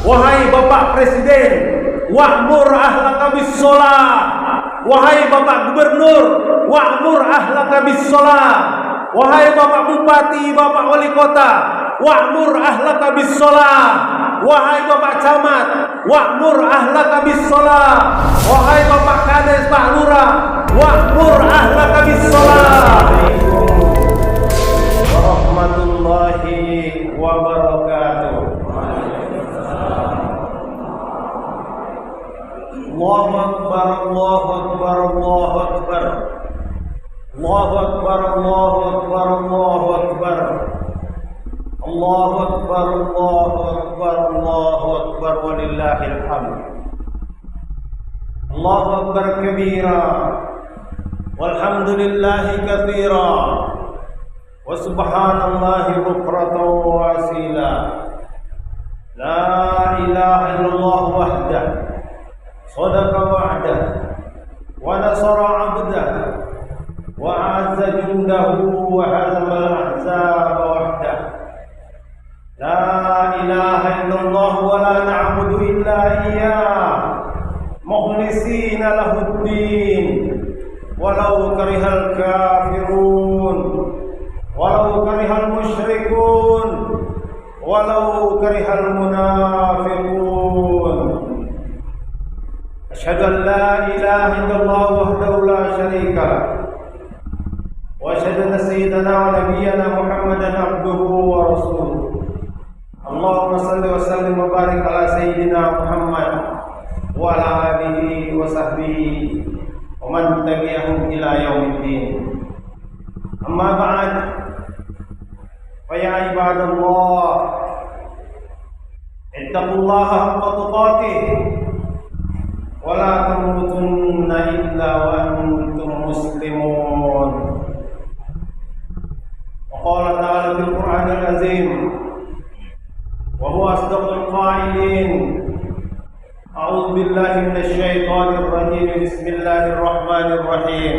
Wahai Bapak Presiden, wa'mur ahlaka bis-shalah. Wahai Bapak Gubernur, wa'mur ahlaka bis-shalah. Wahai Bapak Bupati, Bapak Wali Kota, wa'mur ahlaka bis-shalah. Wahai Bapak Camat, wa'mur ahlaka bis-shalah. Wahai Bapak Kades, Pak Lurah, wa'mur ahlaka bis-shalah. Warahmatullahi wabarakatuh. Allahu Akbar, Allahu Akbar, Allahu Akbar. Allahu Akbar, Allahu Akbar, Allahu Akbar. Allahu Akbar, Allahu Akbar, Allahu Akbar, walillahil hamd. Allahu Akbar kabira, walhamdulillahi katsira, wa subhanallahi bukratan wa asila. La ilaha illallah wahdah, sadaqa wa'dah, wa nasara 'abdah, wa a'azza jundahu, wa hazama al-ahzaba wahdah. La ilaha illallah wa la na'budu illa iyyah, mukhlisina lahuddin, walau karihal kafirun, walau karihal musyrikun, walau karihal munafiqun. Asyhadu an la ilaha illallah wahdahu la syarika lah, wa asyhadu anna sayyidana wa nabiyyana Muhammadan abduhu wa rasuluh. Allahumma salli wa sallim wa barik ala sayyidina Muhammad wa ala alihi wa sahbihi wa man tabi'ahum ila yaumiddin. Amma ba'd, fa ya ibadallah, ittaqullaha haqqa tuqatih wa la tamutunna illa wa antum muslimun. Wa qala ta'ala fil Qur'anil azim, wa huwa asdaqul qa'ilin, a'udzu billahi minasy syaithanir rajim, bismillahir rahmanir rahim.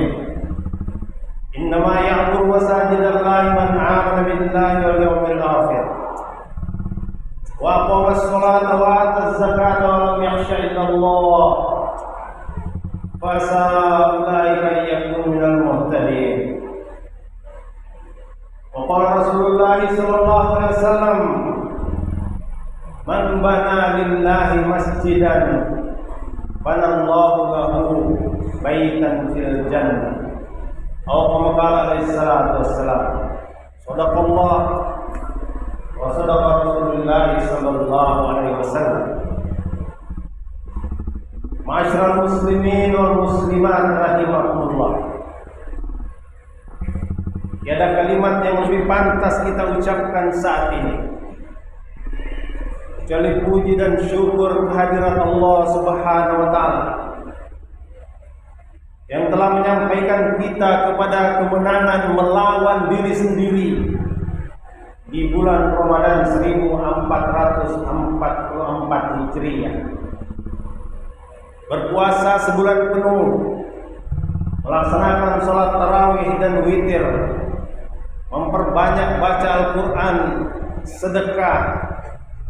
Innama ya'muru masajidallahi man amana billahi wal yawmil akhir wa aqama as-salata wa ata az-zakata wa lam yakhsha illa Allah fa ulaika yakunu minal muhtadin. Wa qala Rasulullah sallallahu alaihi wasallam, man bana lillahi masjidan banallahu lahu baitan fil jannah. Kama qala alaihi salatu wassalam. Shadaqallah wa sadaqa Rasulullah sallallahu alaihi wasallam. Ma'asyiral muslimin wal muslimat rahimakumullah. Tiada kalimat yang lebih pantas kita ucapkan saat ini kecuali puji dan syukur kehadirat Allah Subhanahu wa taala yang telah menyampaikan kita kepada kemenangan melawan diri sendiri di bulan Ramadan 1444 Hijriah. Berpuasa sebulan penuh, melaksanakan salat tarawih dan witir, memperbanyak baca Al-Quran, sedekah,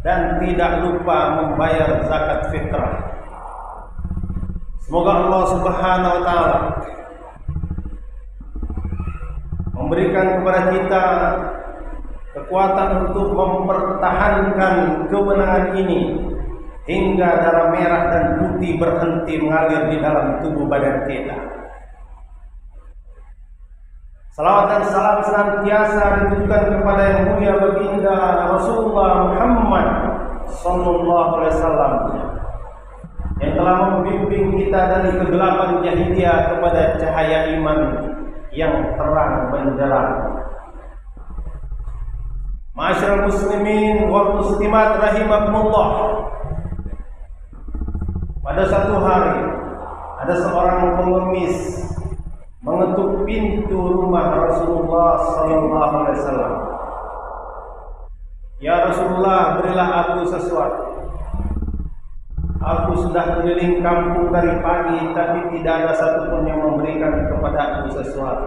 dan tidak lupa membayar zakat fitrah. Semoga Allah Subhanahu wa taala memberikan kepada kita kekuatan untuk mempertahankan kemenangan ini hingga darah merah dan putih berhenti mengalir di dalam tubuh badan kita. Salawat dan salam senantiasa ditujukan kepada yang mulia baginda Rasulullah Muhammad sallallahu alaihi wasallam yang telah membimbing kita dari kegelapan jahiliyah kepada cahaya iman yang terang benderang. Ma'asyiral muslimin wal muslimat rahimakumullah. Pada satu hari ada seorang pengemis mengetuk pintu rumah Rasulullah sallallahu alaihi wasallam. Ya Rasulullah, berilah aku sesuatu. Aku sudah keliling kampung dari pagi, tapi tidak ada satupun yang memberikan kepada aku sesuatu.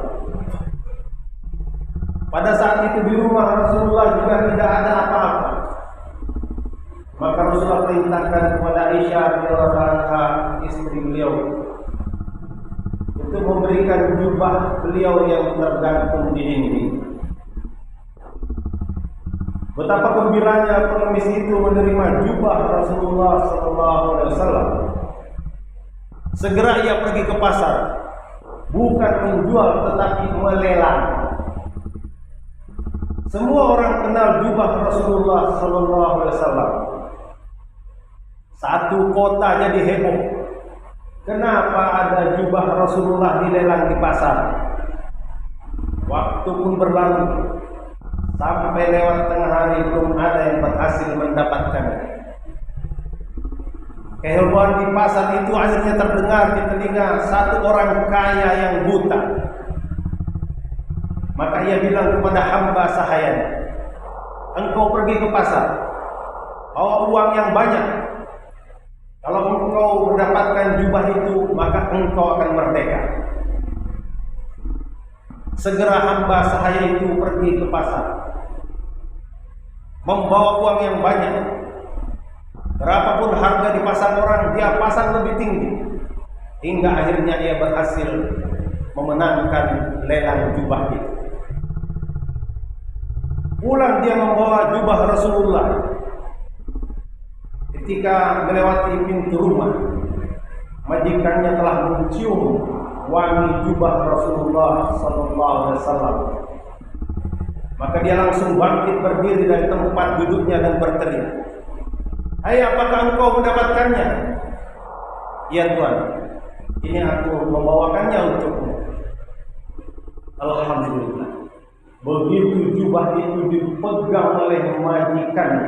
Pada saat itu di rumah Rasulullah juga tidak ada apa-apa. Maka Rasulullah perintahkan kepada Aisyah radhiyallahu anha, istri beliau, untuk memberikan jubah beliau yang tergantung di dinding. Betapa gembiranya pengemis itu menerima jubah Rasulullah SAW. Segera ia pergi ke pasar, bukan menjual tetapi melelang. Semua orang kenal jubah Rasulullah SAW. Satu kota jadi heboh. Kenapa ada jubah Rasulullah dilelang di pasar? Waktu pun berlalu, sampai lewat tengah hari belum ada yang berhasil mendapatkannya. Kehebohan di pasar itu akhirnya terdengar di telinga satu orang kaya yang buta. Maka ia bilang kepada hamba sahayanya, engkau pergi ke pasar, bawa uang yang banyak. Kalau engkau mendapatkan jubah itu, maka engkau akan merdeka. Segera hamba sahaya itu pergi ke pasar, membawa uang yang banyak. Berapapun harga di pasar orang, dia pasang lebih tinggi, hingga akhirnya ia berhasil memenangkan lelang jubah itu. Pulang dia membawa jubah Rasulullah. Ketika melewati pintu rumah, majikannya telah mencium wangi jubah Rasulullah SAW. Maka dia langsung bangkit berdiri dari tempat duduknya dan berteriak, "Hai, apakah engkau mendapatkannya?" "Iya Tuan, ini aku membawakannya untukmu." Alhamdulillah. Begitu jubah itu dipegang oleh majikannya,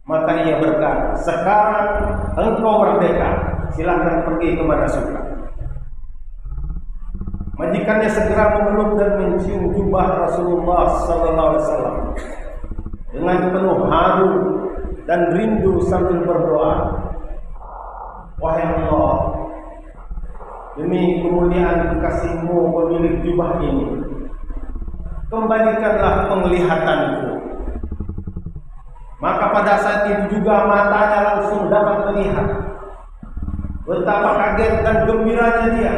maka ia berkata, "Sekarang engkau merdeka, silahkan pergi kemana suka." Majikannya segera memeluk dan mencium jubah Rasulullah SAW dengan penuh haru dan rindu sambil berdoa, "Wahai Allah, demi kemuliaan kekasih-Mu pemilik jubah ini, kembalikanlah penglihatanku." Maka pada saat itu juga matanya langsung dapat melihat. Betapa kaget dan gembiranya dia.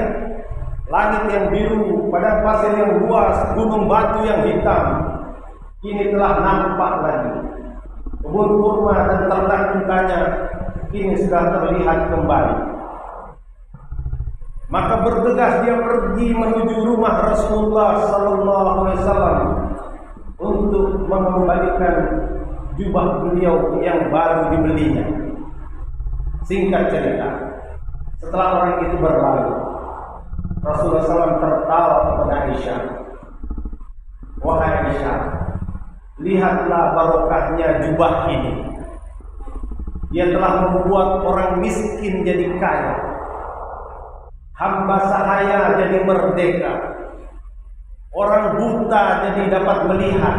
Langit yang biru, padang pasir yang luas, gunung batu yang hitam, kini telah nampak lagi. Kebun kurma dan ternak untanya kini sudah terlihat kembali. Maka bergegas dia pergi menuju rumah Rasulullah SAW untuk mengembalikan jubah beliau yang baru dibelinya. Singkat cerita, setelah orang itu berlalu, Rasulullah SAW tertawa kepada Aisyah, "Wahai Aisyah, lihatlah barokahnya jubah ini. Dia telah membuat orang miskin jadi kaya, hamba sahaya jadi merdeka, orang buta jadi dapat melihat,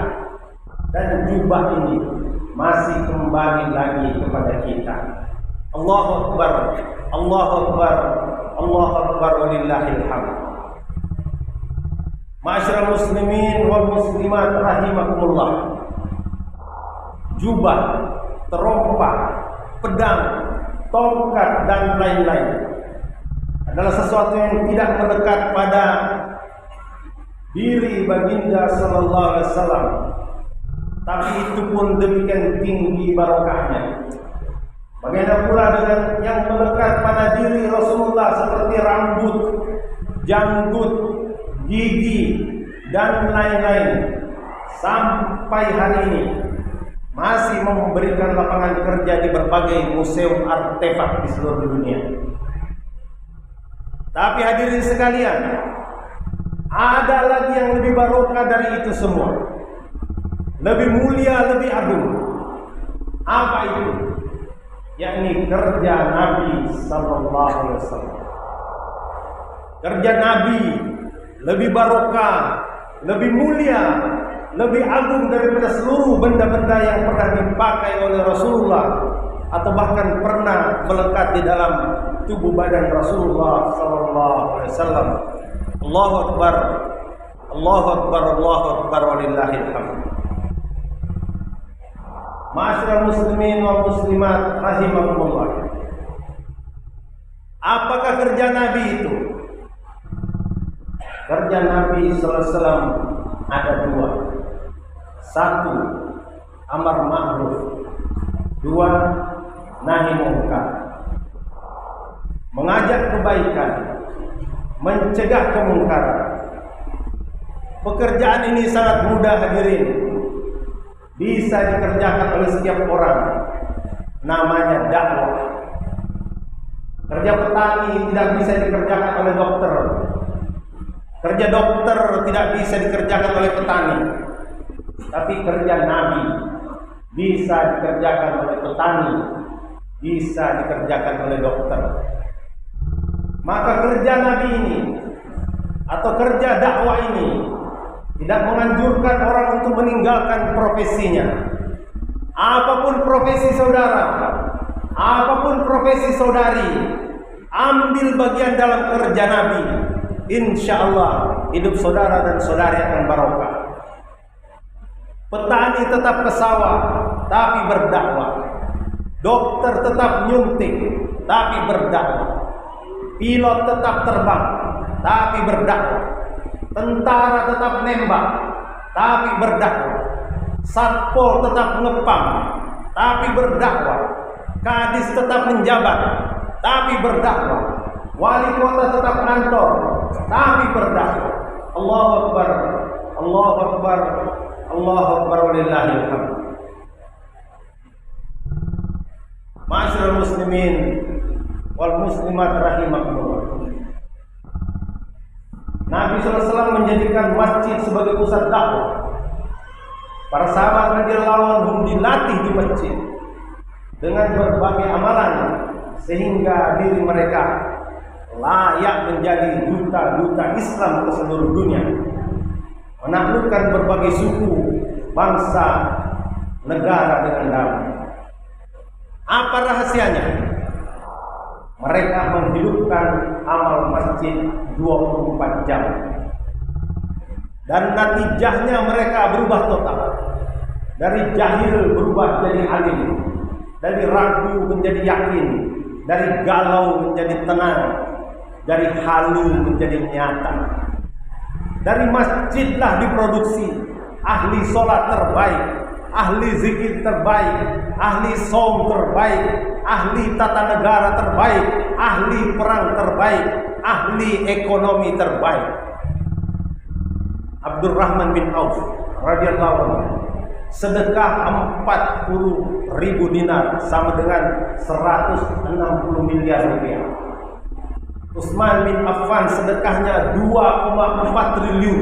dan jubah ini masih kembali lagi kepada kita." Allahu Akbar, Allahu Akbar, Allahu Akbar, walillahil hamd. Ma'asyiral muslimin wal muslimat rahimakumullah. Jubah, terompah, pedang, tongkat dan lain-lain adalah sesuatu yang tidak melekat pada diri baginda sallallahu alaihi wasallam, tapi itu pun demikian tinggi barokahnya. Bagaimana pula dengan yang melekat pada diri Rasulullah seperti rambut, janggut, gigi, dan lain-lain. Sampai hari ini masih memberikan lapangan kerja di berbagai museum artefak di seluruh dunia. Tapi hadirin sekalian, ada lagi yang lebih barokah dari itu semua, lebih mulia, lebih agung. Apa itu? Yakni kerja Nabi sallallahu alaihi wasallam. Kerja Nabi lebih barokah, lebih mulia, lebih agung daripada seluruh benda-benda yang pernah dipakai oleh Rasulullah atau bahkan pernah melekat di dalam tubuh badan Rasulullah sallallahu alaihi wasallam. Allahu Akbar, Allahu Akbar, Allahu Akbar, walillahil hamd. Ma'asyiral muslimin wal muslimat rahimakumullah. Apakah kerja Nabi itu? Kerja Nabi sallallahu alaihi wasallam ada dua. Satu, amar ma'ruf. Dua, nahi munkar. Mengajak kebaikan, mencegah kemungkaran. Pekerjaan ini sangat mudah hadirin. Bisa dikerjakan oleh setiap orang. Namanya dakwah. Kerja petani tidak bisa dikerjakan oleh dokter. Kerja dokter tidak bisa dikerjakan oleh petani. Tapi kerja Nabi bisa dikerjakan oleh petani, bisa dikerjakan oleh dokter. Maka kerja Nabi ini atau kerja dakwah ini tidak menganjurkan orang untuk meninggalkan profesinya. Apapun profesi saudara, apapun profesi saudari, ambil bagian dalam kerja Nabi. Insya Allah hidup saudara dan saudari akan barokah. Petani tetap ke sawah tapi berdakwah. Dokter tetap nyuntik tapi berdakwah. Pilot tetap terbang tapi berdakwah. Tentara tetap nembak tapi berdakwah. Satpol tetap ngepam tapi berdakwah. Kadis tetap menjabat tapi berdakwah. Wali kota tetap kantor tapi berdakwah. Allahu Akbar, Allahu Akbar, Allahu Akbar, walillahil hamd. Ma'asyiral muslimin wal muslimat rahimakumullah. Nabi SAW menjadikan masjid sebagai pusat dakwah. Para sahabat radhiyallahu anhum dilatih di masjid dengan berbagai amalan sehingga diri mereka layak menjadi duta-duta Islam ke seluruh dunia, menaklukkan berbagai suku, bangsa, negara dengan damai. Apa rahasianya? Mereka menghidupkan amal masjid 24 jam. Dan natijahnya mereka berubah total. Dari jahil berubah jadi alim, dari ragu menjadi yakin, dari galau menjadi tenang, dari halu menjadi nyata. Dari masjidlah diproduksi ahli sholat terbaik, ahli zikir terbaik, ahli saum terbaik, ahli tata negara terbaik, ahli perang terbaik, ahli ekonomi terbaik. Abdurrahman bin Auf radhiyallahu anhu, sedekah 40.000 dinar sama dengan 160 miliar rupiah. Utsman bin Affan sedekahnya 2,4 triliun.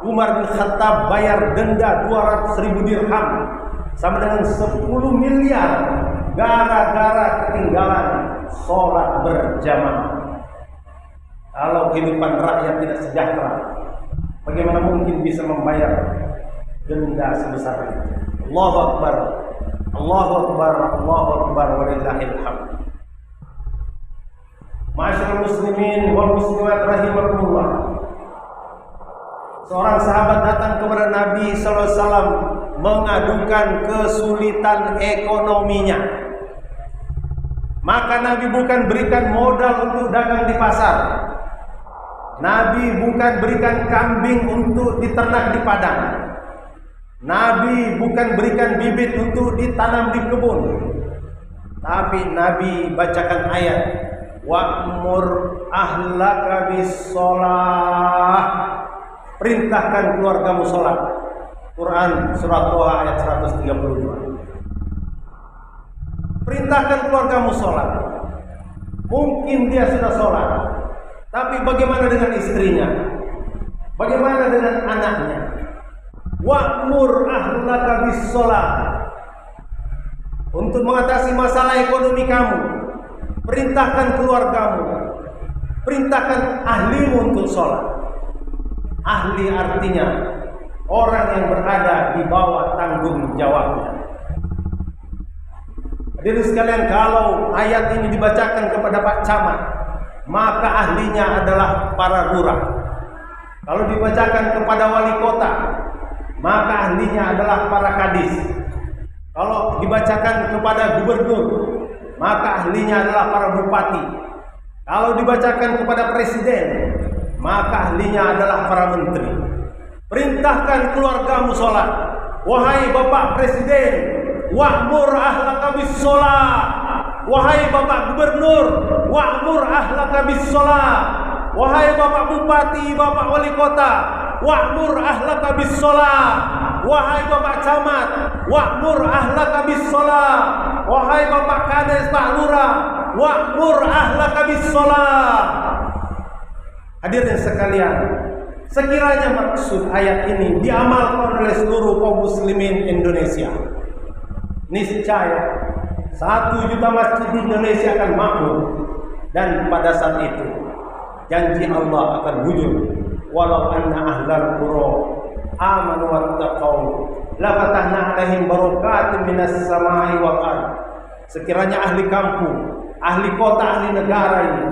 Umar bin Khattab bayar denda 200.000 dirham sama dengan 10 miliar gara-gara ketinggalan sholat berjamaah. Kalau kehidupan rakyat tidak sejahtera, bagaimana mungkin bisa membayar denda sebesar itu? Allahu Akbar, Allahu Akbar, Allahu Akbar, walillahil hamd. Ma'asyiral muslimin wal muslimat rahimakumullah. Seorang sahabat datang kepada Nabi sallallahu alaihi wasallam mengadukan kesulitan ekonominya. Maka Nabi bukan berikan modal untuk dagang di pasar. Nabi bukan berikan kambing untuk diternak di padang. Nabi bukan berikan bibit untuk ditanam di kebun. Tapi Nabi bacakan ayat, wa'mur ahlaka bis-shalah. Perintahkan keluargamu sholat. Quran surat Toha ayat 132. Perintahkan keluargamu sholat. Mungkin dia sudah sholat, tapi bagaimana dengan istrinya? Bagaimana dengan anaknya? Wa'mur ahlaka bis-shalah. Untuk mengatasi masalah ekonomi kamu, perintahkan keluargamu, perintahkan ahlimu untuk sholat. Ahli artinya orang yang berada di bawah tanggung jawabnya. Hadirin sekalian, kalau ayat ini dibacakan kepada Pak Camat, maka ahlinya adalah para lurah. Kalau dibacakan kepada wali kota, maka ahlinya adalah para kadis. Kalau dibacakan kepada gubernur, maka ahlinya adalah para bupati. Kalau dibacakan kepada presiden, maka ahlinya adalah para menteri. Perintahkan keluargamu sholat. Wahai bapak presiden, wa'mur ahlaka bis sholat. Wahai bapak gubernur, wa'mur ahlaka bis sholat. Wahai bapak bupati, bapak wali kota, wa'mur ahlaka bis sholat. Wahai bapak camat, wa'mur ahlaka bis sholat. Wahai bapak kades, pak lurah, wa'mur ahlaka bis sholat. Hadirin sekalian, sekiranya maksud ayat ini diamalkan oleh seluruh kaum muslimin Indonesia, niscaya 1 juta masjid di Indonesia akan makmur. Dan pada saat itu janji Allah akan wujud. Walau anna ahlal qura amanu wattaqau la fatahna alaihim barakatin minas samai wal ardh. Sekiranya ahli kampung, ahli kota, ahli negara ini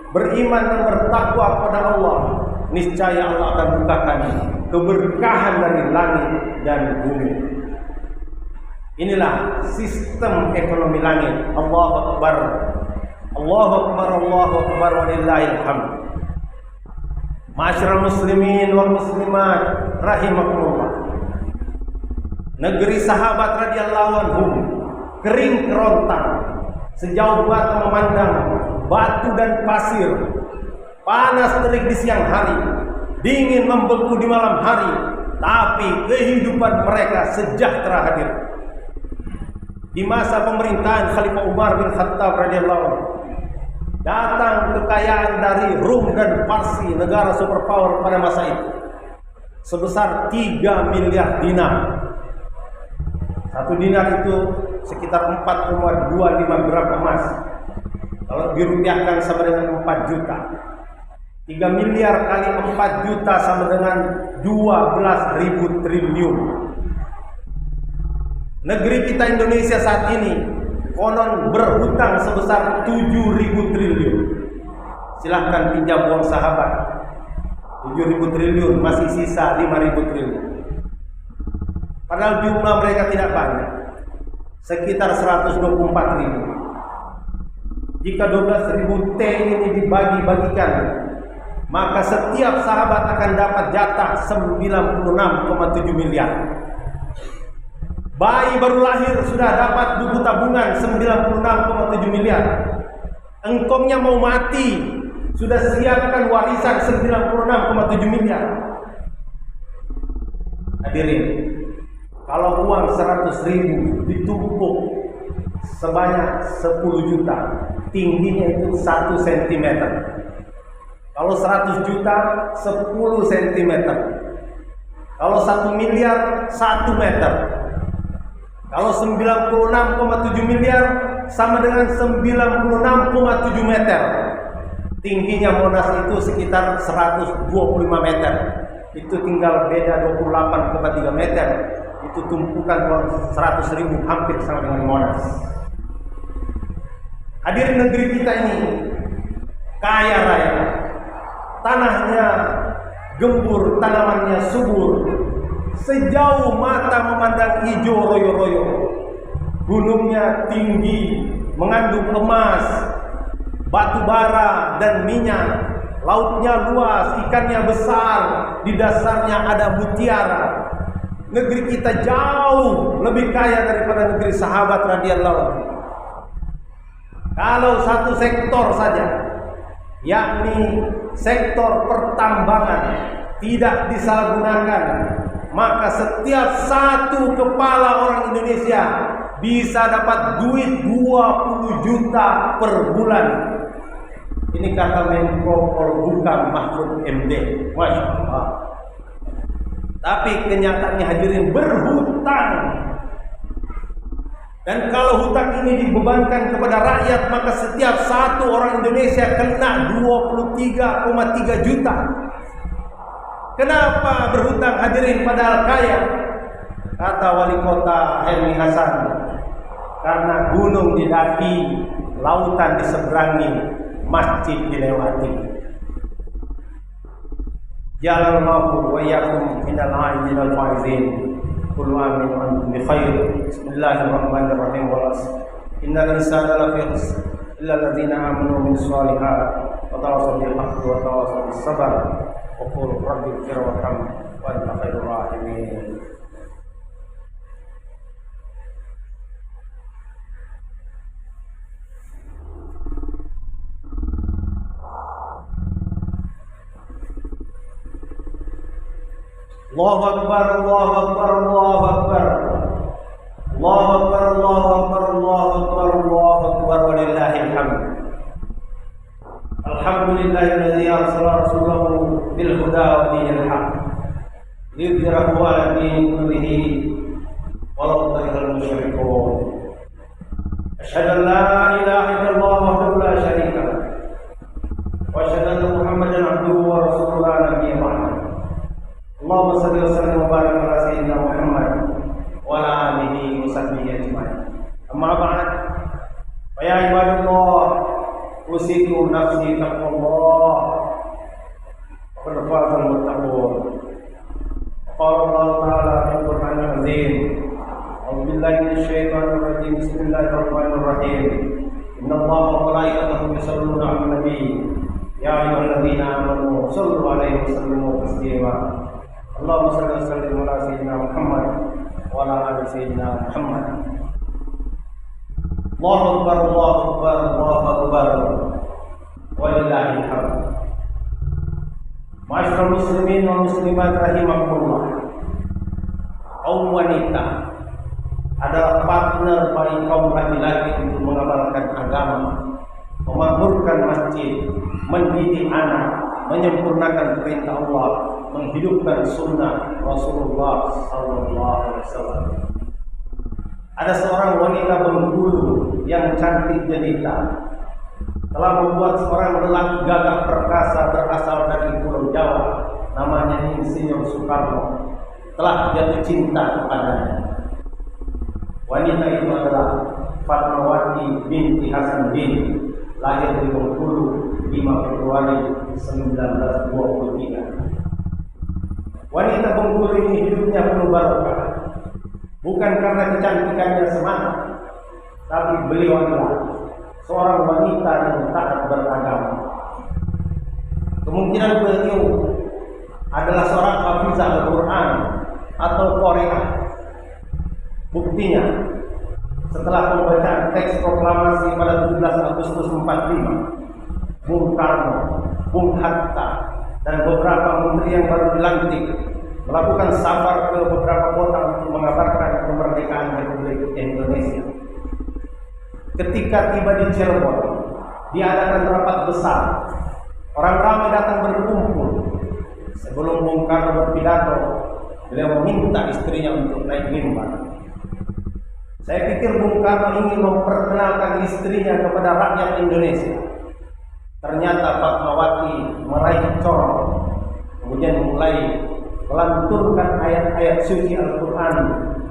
beriman dan bertakwa kepada Allah, niscaya Allah akan bukakan keberkahan dari langit dan bumi. Inilah sistem ekonomi langit. Allahu Akbar, Allahu Akbar, Allahu Akbar, walillahil hamd. Ma'asyiral muslimin wal muslimat rahimakumullah. Negeri sahabat radhiyallahu anhum kering kerontang, sejauh mata memandang batu dan pasir, panas terik di siang hari, dingin membeku di malam hari, tapi kehidupan mereka sejahtera hadir. Di masa pemerintahan Khalifah Umar bin Khattab radhiyallahu anhu, datang kekayaan dari Rum dan Parsi, negara superpower pada masa itu, sebesar 3 miliar dinar. 1 dinar itu sekitar 4,25 gram emas. Kalau dirupiahkan sama dengan 4 juta. 3 miliar kali 4 juta sama dengan 12.000 triliun. Negeri kita Indonesia saat ini konon berhutang sebesar 7.000 triliun. Silahkan pinjam uang sahabat. 7.000 triliun, masih sisa 5.000 triliun. Padahal jumlah mereka tidak banyak, sekitar 124.000. Jika 12.000 T ini dibagi-bagikan, maka setiap sahabat akan dapat jatah 96,7 miliar. Bayi baru lahir sudah dapat buku tabungan 96,7 miliar. Engkongnya mau mati, sudah siapkan warisan 96,7 miliar. Hadirin, kalau uang 100.000 ditumpuk sebanyak 10 juta, tingginya itu 1 cm. Kalau 100 juta, 10 cm. Kalau 1 miliar, 1 meter. Kalau 96,7 miliar sama dengan 96,7 meter. Tingginya Monas itu sekitar 125 meter. Itu tinggal beda 28,3 meter. Itu tumpukan uang 100.000 hampir sama dengan Monas. Hadirin, negeri kita ini kaya raya. Tanahnya gembur, tanamannya subur. Sejauh mata memandang hijau royo-royo. Gunungnya tinggi, mengandung emas, batu bara dan minyak. Lautnya luas, ikannya besar, di dasarnya ada mutiara. Negeri kita jauh lebih kaya daripada negeri sahabat radhiyallahu anhu. Kalau satu sektor saja, yakni sektor pertambangan, tidak disalahgunakan, maka setiap satu kepala orang Indonesia bisa dapat duit 20 juta per bulan. Ini kata Menko Polhukam Mahfud MD. Masya Allah. Tapi kenyataannya hadirin berhutang. Dan kalau hutang ini dibebankan kepada rakyat, maka setiap satu orang Indonesia kena 23,3 juta. Kenapa berhutang hadirin padahal kaya? Kata wali kota Helmi Hasan, karena gunung didaki, lautan diseberangi, masjid dilewati. Jalallahu wa iyyakum minal aidin wal faizin. kullu amin wa antum bi khair. Bismillahirrahmanirrahim. Wal 'asr. Innal insana lafi khusr illa alladziina aamanu wa shalihat wa tawassaw bil haqqi wa tawassaw bis sabr. Wa qul rabbi ighfir warham wa anta khairur rahimin. Allahu akbar, Allahu akbar, Allahu akbar. Allahu akbar, Allahu akbar, Allahu akbar, Allahu akbar, walillahil hamd. Alhamdulillahilladzi arsala rasulahu bil huda wa dinil haqq liyudhhirahu 'ala dini kullihi walau karihal musyrikun. Asyhadu an la ilaha illallah wahdahu la syarika lah wa asyhadu anna Muhammadan 'abduhu wa rasuluhu la nabiyya ba'dahu. Allahumma salli wa sallim wa barik ala sayyidina Muhammad wa ala alihi wa sahbihi ajma'in. Amma ba'd. Fa ya ibadallah, usikum nafsi taqwallah. Qad fazal muttaqun. Qala Allah ta'ala fil Qur'anil azim. A'udzu billahi minasy syaithanir rajim. Bismillahirrahmanirrahim. Innallaha wa malaikatahu yusholluna 'alan nabi. Ya ayyuhalladzina amanu shallu 'alaihi wa sallimu taslima. Allahumma shalli wa sallim ala sayyidina Muhammad wa ala ali sayyidina Muhammad. Allahu akbar, Allahu akbar, Allahu akbar. Walillahil hamd. Ma'asyiral muslimin wal muslimat rahimakumullah. Kaum wanita adalah partner paling kaum laki-laki untuk mengamalkan agama, memakmurkan masjid, mendidik anak, menyempurnakan perintah Allah, menghidupkan sunnah Rasulullah SAW. Ada seorang wanita Bengkulu yang cantik jelita, telah membuat seorang lelaki gagah perkasa berasal dari Pulau Jawa, namanya Insinyur Soekarno, telah jatuh cinta kepadanya. Wanita itu adalah Fatmawati binti Hasan bin, lahir di Bengkulu 5 Februari 1923. Wanita Bengkulu ini hidupnya penuh barokah, bukan karena kecantikannya semata, tapi beliau adalah seorang wanita yang taat beragama. Kemungkinan beliau adalah seorang hafizah Al-Quran atau Korea. Buktinya, setelah pembacaan teks proklamasi pada 17 Agustus 45, Bung Karno, Bung Hatta, dan beberapa menteri yang baru dilantik melakukan safar ke beberapa kota untuk mengabarkan kemerdekaan Republik Indonesia. Ketika tiba di Cirebon, diadakan rapat besar. Orang ramai datang berkumpul. Sebelum Bung Karno berpidato, beliau meminta istrinya untuk naik mimbar. Saya pikir Bung Karno ingin memperkenalkan istrinya kepada rakyat Indonesia. Ternyata Fatmawati meraih corong, kemudian mulai melantunkan ayat-ayat suci Al-Quran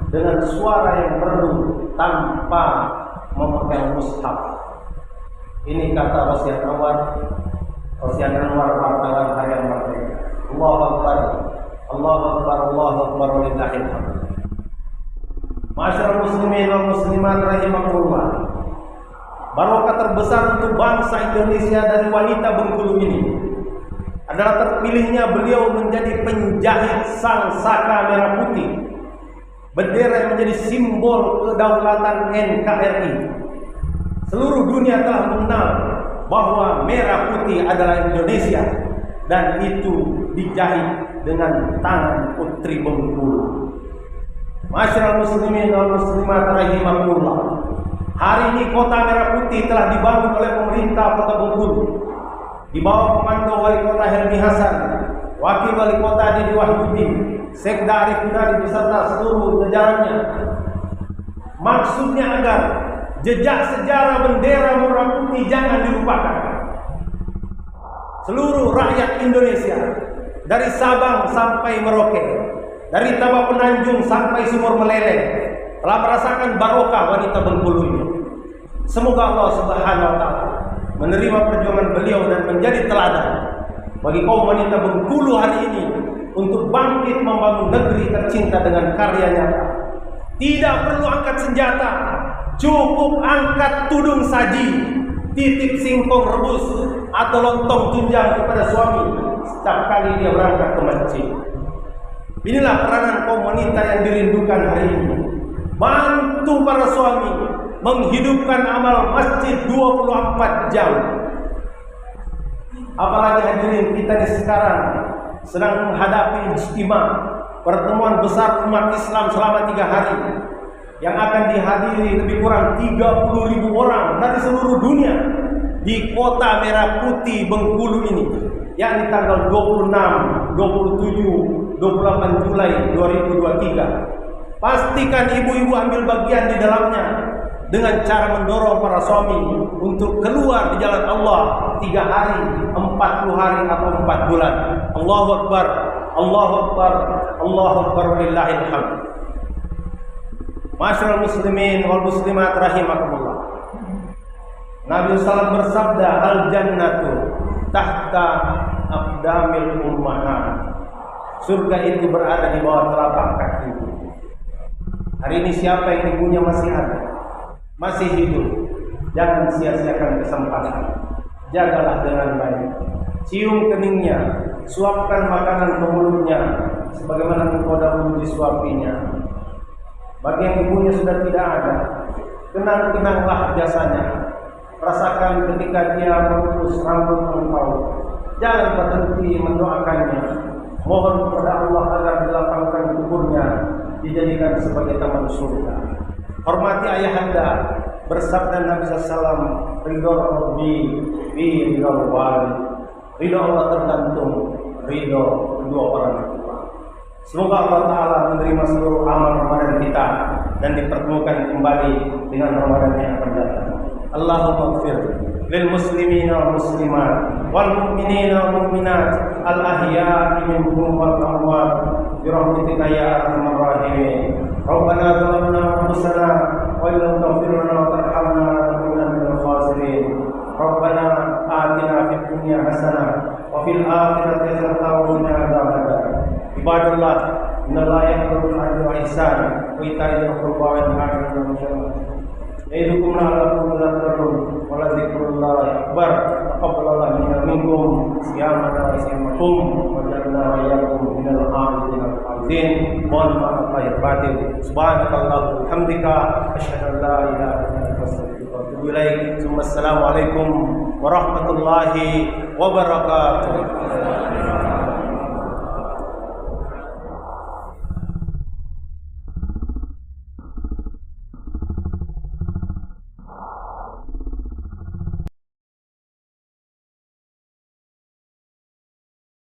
dengan suara yang merdu tanpa memegang mushaf. Ini kata Rosian Anwar wartawan Harian Merdeka. Allahu Akbar, Allahu Akbar, Allahu Akbar, walillahil hamd. Ma'asyiral muslimin wal muslimat rahimakumullah. Barokah terbesar untuk bangsa Indonesia dari wanita Bengkulu ini adalah terpilihnya beliau menjadi penjahit sang saka merah putih, bendera yang menjadi simbol kedaulatan NKRI. Seluruh dunia telah mengenal bahwa merah putih adalah Indonesia, dan itu dijahit dengan tangan putri Bengkulu. Ma'asyiral muslimin wal muslimat rahimakumullah. Hari ini kota merah putih telah dibangun oleh pemerintah Kota Bengkulu di bawah komando Wali Kota Helmi Hasan, Wakil Wali Kota Didi Wahyudin, Sekda Arif Hidayat beserta seluruh jajarannya. Maksudnya agar jejak sejarah bendera merah putih jangan dilupakan. Seluruh rakyat Indonesia dari Sabang sampai Merauke, dari Tabak Penanjung sampai Sumur Meleleh telah merasakan barokah wanita Bengkulu ini. Semoga Allah Subhanahu wa taala menerima perjuangan beliau dan menjadi teladan bagi kaum wanita Bengkulu hari ini untuk bangkit membangun negeri tercinta dengan karya nyata. Tidak perlu angkat senjata, cukup angkat tudung saji, titip singkong rebus atau lontong tunjang kepada suami setiap kali dia berangkat ke masjid. Inilah peranan kaum wanita yang dirindukan hari ini. Bantu para suami menghidupkan amal masjid 24 jam. Apalagi hadirin kita di sekarang sedang menghadapi ijtima, pertemuan besar umat Islam selama 3 hari yang akan dihadiri lebih kurang 30.000 orang dari seluruh dunia di kota Merah Putih Bengkulu ini, yakni tanggal 26, 27, 28 Julai 2023. Pastikan ibu-ibu ambil bagian di dalamnya dengan cara mendorong para suami untuk keluar di jalan Allah 3 hari, 40 hari atau 4 bulan. Allahu Akbar, Allahu Akbar, Allahu Akbar, walillahil hamd. Masyaallah muslimin wal muslimat rahimakumullah. Nabi SAW bersabda, al jannatu tahta aqdamil ummahat. Surga itu berada di bawah telapak kaki. Hari ini siapa yang ibunya masih ada, masih hidup, jangan sia-siakan kesempatan. Jagalah dengan baik. Cium keningnya, suapkan makanan ke mulutnya sebagaimana engkau dahulu disuapinya. Bagi yang ibunya sudah tidak ada, kenang-kenanglah jasanya. Rasakan ketika dia memutus rambut engkau. Jangan berhenti mendoakannya. Mohon kepada Allah agar dilapangkan kuburnya, dijadikan sebagai taman surga. Hormati ayahanda. Bersabda Nabi SAW, ridho Rabbi fi ridho walid. Ridho Allah tergantung ridho kedua orang tua. Semoga Allah Ta'ala menerima seluruh amal Ramadan kita dan dipertemukan kembali dengan Ramadan yang akan datang. Allahumma ighfir lil muslimina wal muslimat wal mu'minina wal mu'minat al ahya'i minhum wal amwat bi rahmatika ya arhamar rahimin. Rabbana zalamna anfusana wa illam taghfir lana wa tarhamna lanakunanna minal khasirin. Rabbana atina fid dunya hasanah wa fil akhirati hasanah wa qina adzabannar. Ibadallah, innallaha ya'muru bil 'adli wal ihsan wa ita'i dzil qurba wa yanha 'anil munkar. Ya'idukum la'allakum tadhakkarun wa la dzikrullahi akbar. Taqabbalallahu minna minkum siyamana wa siyamakum wa ja'alna wa iyyakum minal qanitin al-'abidin. Mohon maaf lahir batin. Subhanakallahumma wa bihamdika asyhadu an la ilaha illa anta astaghfiruka wa atubu ilaik. Assalamualaikum warahmatullahi wabarakatuh.